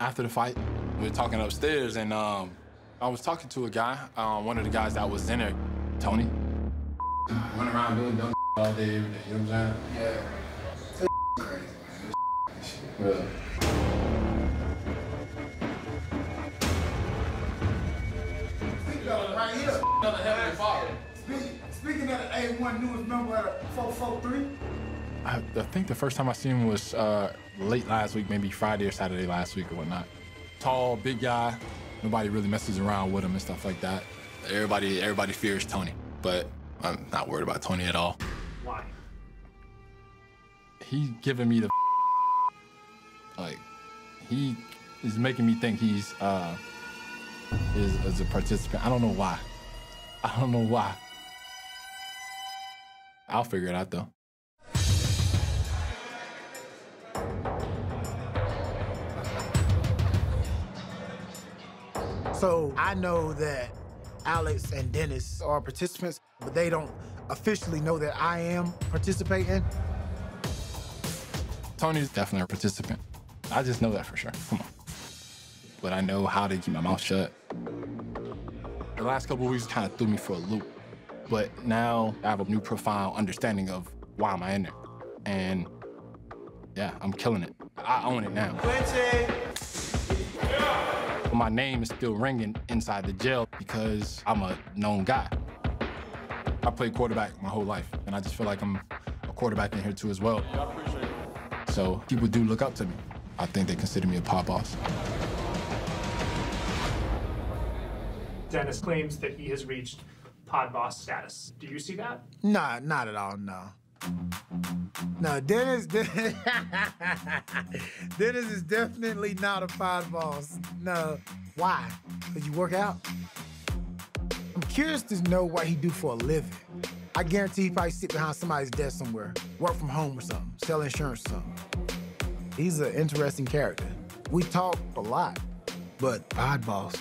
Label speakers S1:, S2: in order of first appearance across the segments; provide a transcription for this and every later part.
S1: After the fight, we were talking upstairs, and I was talking to a guy, one of the guys that was in there, Tony. Run around doing dumb all day, every day, you know what I'm saying? Yeah. Crazy, man. Really.
S2: Right here. Another heavenly father. Speaking of the A1 newest member of the 443.
S1: I think the first time I seen him was late last week, maybe Friday or Saturday last week or whatnot. Tall, big guy. Nobody really messes around with him and stuff like that. Everybody fears Tony, but I'm not worried about Tony at all.
S3: Why?
S1: He's giving me the like, he is making me think he's is a participant. I don't know why. I don't know why. I'll figure it out though.
S2: So I know that Alex and Dennis are participants, but they don't officially know that I am participating.
S1: Tony's definitely a participant. I just know that for sure. Come on. But I know how to keep my mouth shut. The last couple of weeks kind of threw me for a loop. But now I have a new profound understanding of why am I in there. And yeah, I'm killing it. I own it now. My name is still ringing inside the jail because I'm a known guy. I played quarterback my whole life, and I just feel like I'm a quarterback in here too as well.
S3: I appreciate it.
S1: So people do look up to me. I think they consider me a pod boss.
S3: Dennis claims that he has reached pod boss status. Do you see that?
S2: Nah, not at all, no. No, Dennis is definitely not a pod boss. No. Why? Because you work out? I'm curious to know what he do for a living. I guarantee he probably sit behind somebody's desk somewhere, work from home or something, sell insurance or something. He's an interesting character. We talk a lot, but pod boss.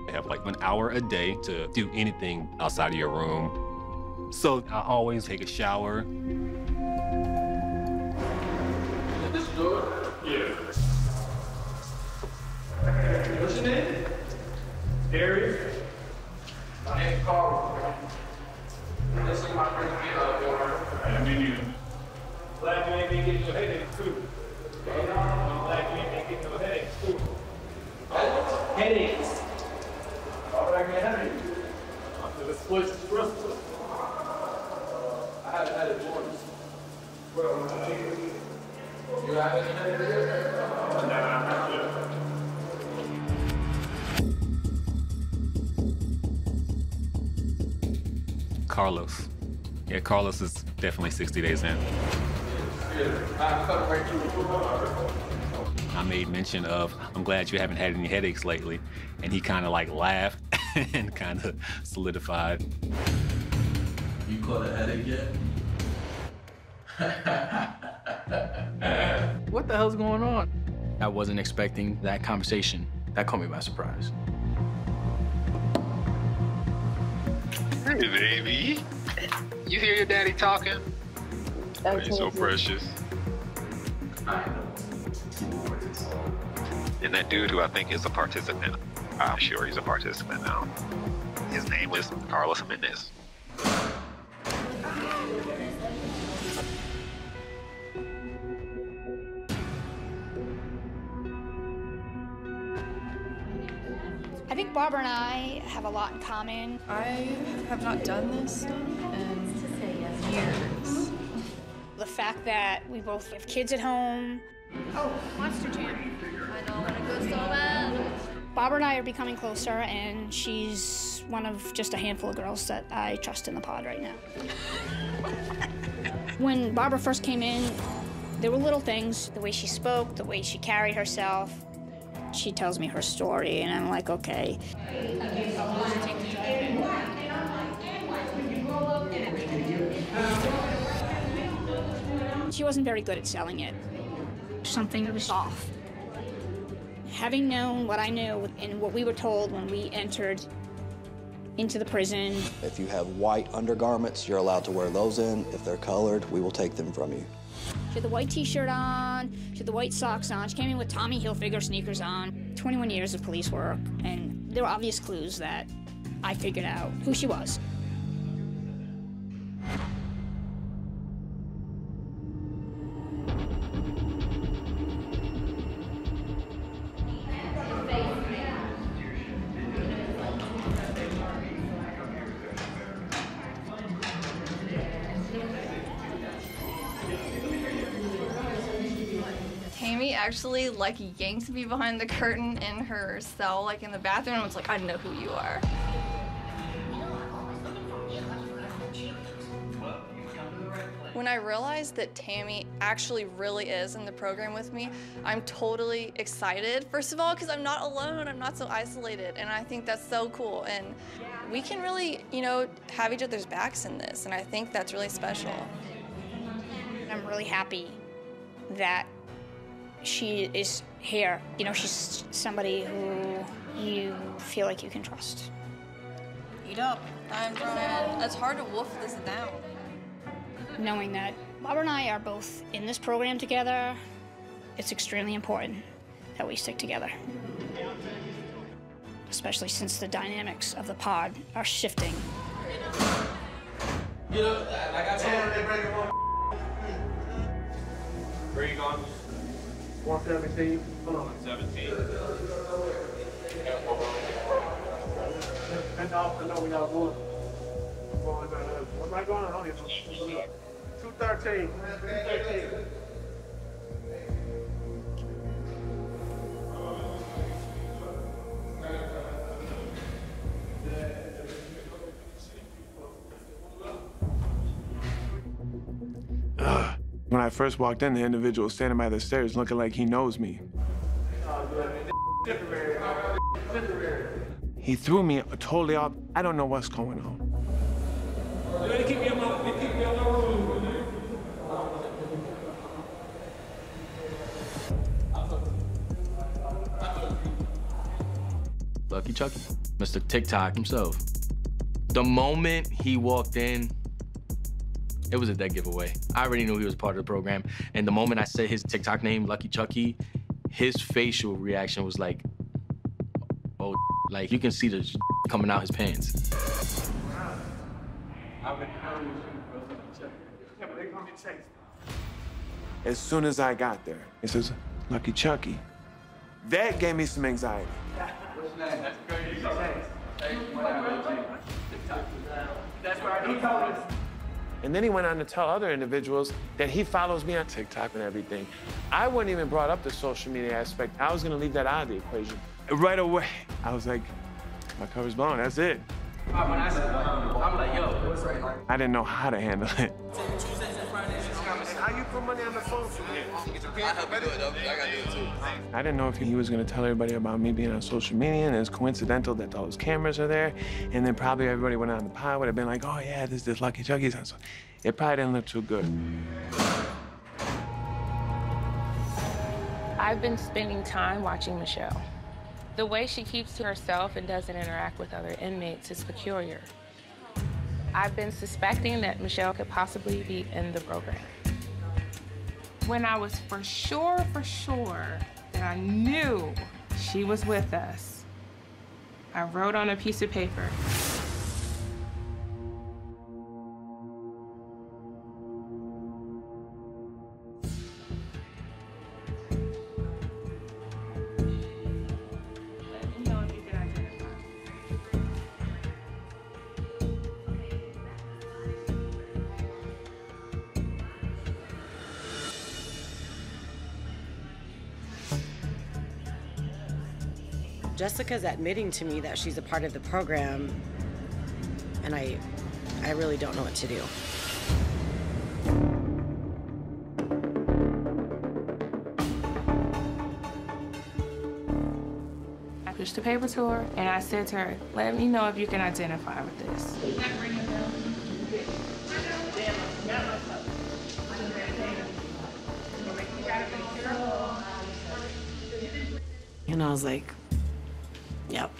S4: I have like 1 hour a day to do anything outside of your room. So I always take a shower.
S5: Is this good?
S3: Yeah.
S5: What's your name?
S3: Darius?
S5: My name's Carl. This is my first video of yours.
S3: I mean, you. Glad you ain't been getting your headaches too. I'm glad you ain't been getting your headaches too.
S5: Headaches.
S3: All right, man. After the split is stressful.
S5: I haven't had it once. You haven't had it yet?
S3: Nah, not yet.
S4: Carlos. Yeah, Carlos is definitely 60 days in. I made mention of, I'm glad you haven't had any headaches lately. And he kind of like laughed and kind of solidified.
S5: You caught a headache yet?
S6: What the hell's going on? I wasn't expecting that conversation. That caught me by surprise.
S7: Hey, baby. You hear your daddy talking? Oh, you're so precious. And that dude who I think is a participant, I'm sure he's a participant now. His name is Carlos Mendez.
S8: I think Barbara and I have a lot in common.
S9: I have not done this in years.
S8: The fact that we both have kids at home.
S9: Oh, Monster Jam. I don't want to go so bad.
S8: Barbara and I are becoming closer, and she's one of just a handful of girls that I trust in the pod right now. When Barbara first came in, there were little things, the way she spoke, the way she carried herself. She tells me her story, and I'm like, okay. She wasn't very good at selling it. Something was off. Having known what I knew and what we were told when we entered into the prison.
S10: If you have white undergarments, you're allowed to wear those in. If they're colored, we will take them from you.
S8: She had the white t-shirt on, she had the white socks on, she came in with Tommy Hilfiger sneakers on. 21 years of police work, and there were obvious clues that I figured out who she was.
S9: Tammy actually like yanked me behind the curtain in her cell, like in the bathroom, and was like, I know who you are. When I realized that Tammy actually really is in the program with me, I'm totally excited. First of all, because I'm not alone, I'm not so isolated, and I think that's so cool. And we can really, you know, have each other's backs in this, and I think that's really special.
S8: I'm really happy that she is here. You know, she's somebody who you feel like you can trust.
S9: Eat up. I'm trying. It's hard to wolf this down.
S8: Knowing that Barbara and I are both in this program together, it's extremely important that we stick together. Especially since the dynamics of the pod are shifting.
S3: You know, like I told her, where you going? 117. Hold on. 17. And I know we got one. What am I going on? 213. 213.
S11: When I first walked in, the individual was standing by the stairs looking like he knows me. He threw me totally off. I don't know what's going on.
S6: Lucky Chucky, Mr. TikTok himself. The moment he walked in, it was a dead giveaway. I already knew he was part of the program, and the moment I said his TikTok name, Lucky Chucky, his facial reaction was like, oh, like you can see the coming out his pants.
S11: As soon as I got there, it says, Lucky Chucky. That gave me some anxiety.
S3: That's crazy. That's where he told us.
S11: And then he went on to tell other individuals that he follows me on TikTok and everything. I wouldn't even brought up the social media aspect. I was gonna leave that out of the equation. Right away, I was like, my cover's blown, that's it.
S3: When I said, I'm like, yo, what's right?
S11: I didn't know how to handle it.
S3: How you put money on the phone for me? I help you do it, though. I gotta do it, too.
S11: I didn't know if he was gonna tell everybody about me being on social media, and it's coincidental that all those cameras are there, and then probably everybody went on the pod would have been like, oh yeah, this Lucky Chucky's on. So it probably didn't look too good.
S12: I've been spending time watching Michelle. The way she keeps to herself and doesn't interact with other inmates is peculiar. I've been suspecting that Michelle could possibly be in the program. When I was for sure that I knew she was with us, I wrote on a piece of paper,
S13: Jessica's admitting to me that she's a part of the program, and I really don't know what to do.
S12: I pushed the paper to her, and I said to her, let me know if you can identify with this.
S13: And I was like, yep.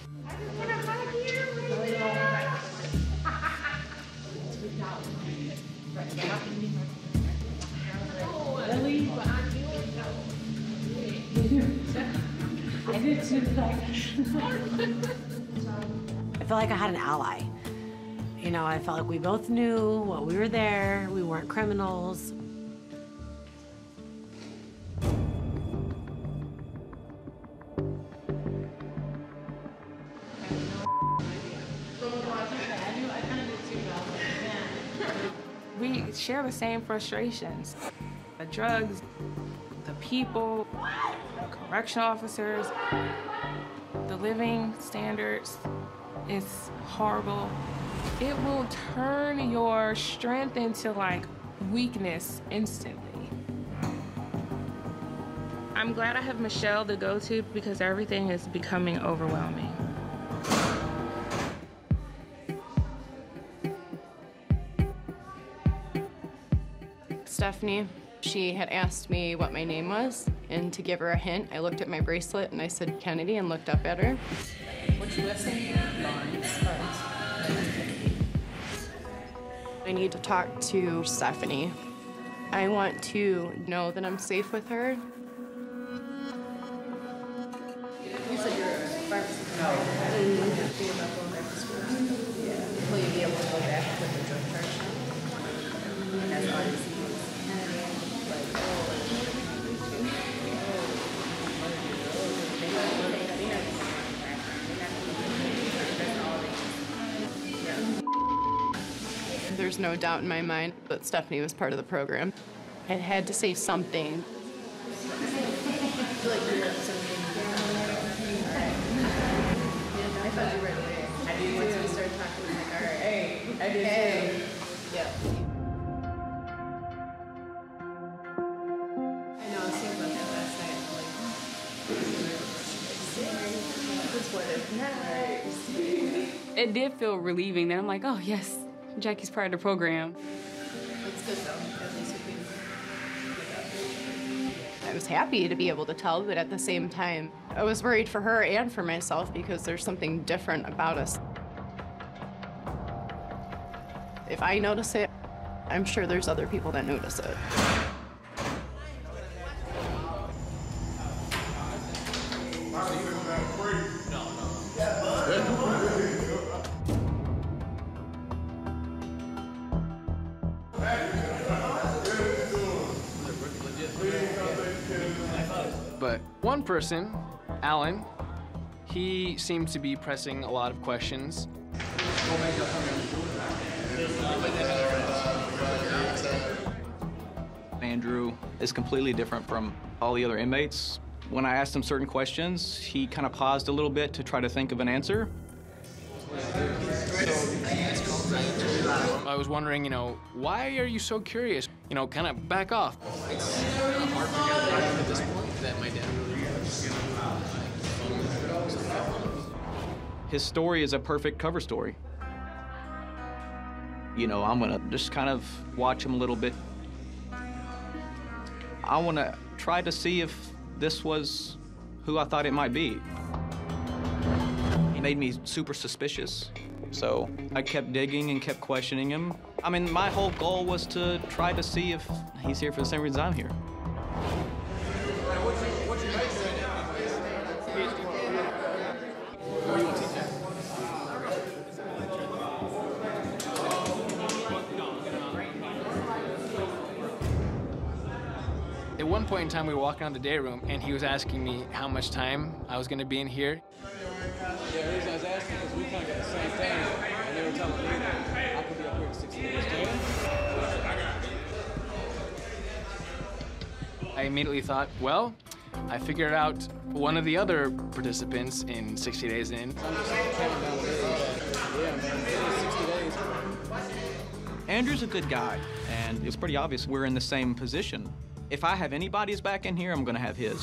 S13: felt like I had an ally. You know, I felt like we both knew what we were there. We weren't criminals.
S12: We share the same frustrations. The drugs, the people, the correctional officers, the living standards is horrible. It will turn your strength into like weakness instantly. I'm glad I have Michelle to go to because everything is becoming overwhelming.
S14: Stephanie, she had asked me what my name was, and to give her a hint, I looked at my bracelet and I said Kennedy and looked up at her.
S15: What's your last name?
S14: I need to talk to Stephanie. I want to know that I'm safe with her.
S15: You said you're a pharmacist. No. Will you be able to go back with the drug charge? That's all you see.
S14: There's no doubt in my mind that Stephanie was part of the program. I had to say something.
S15: I feel like you were something. I thought you were there. I did once we started talking, I'm like, all right. Hey, I did too. Yeah. I know, I was thinking about that last night. I'm like,
S16: It did feel relieving. Then I'm like, oh, yes, Jackie's part of the program.
S15: it's good though. At least we can.
S14: I was happy to be able to tell, but at the same time, I was worried for her and for myself because there's something different about us. If I notice it, I'm sure there's other people that notice it.
S17: But one person, Alan, he seems to be pressing a lot of questions.
S18: Andrew is completely different from all the other inmates. When I asked him certain questions, he kind of paused a little bit to try to think of an answer.
S17: I was wondering, you know, why are you so curious? You know, kind of back off. It's hard to get at this point that my dad
S18: His story is a perfect cover story. You know, I'm gonna just kind of watch him a little bit. I wanna try to see if this was who I thought it might be. He made me super suspicious. So I kept digging and kept questioning him. I mean, my whole goal was to try to see if he's here for the same reason I'm here.
S17: At one point in time, we were walking out the day room, and he was asking me how much time I was going to be in here.
S19: Yeah, the reason I was asking is we kind of got the same thing, and they were telling me that I could be up here in 60 days.
S17: I immediately thought, well, I figured out one of the other participants in 60 Days In.
S18: Andrew's a good guy, and it's pretty obvious we're in the same position. If I have anybody's back in here, I'm gonna have his.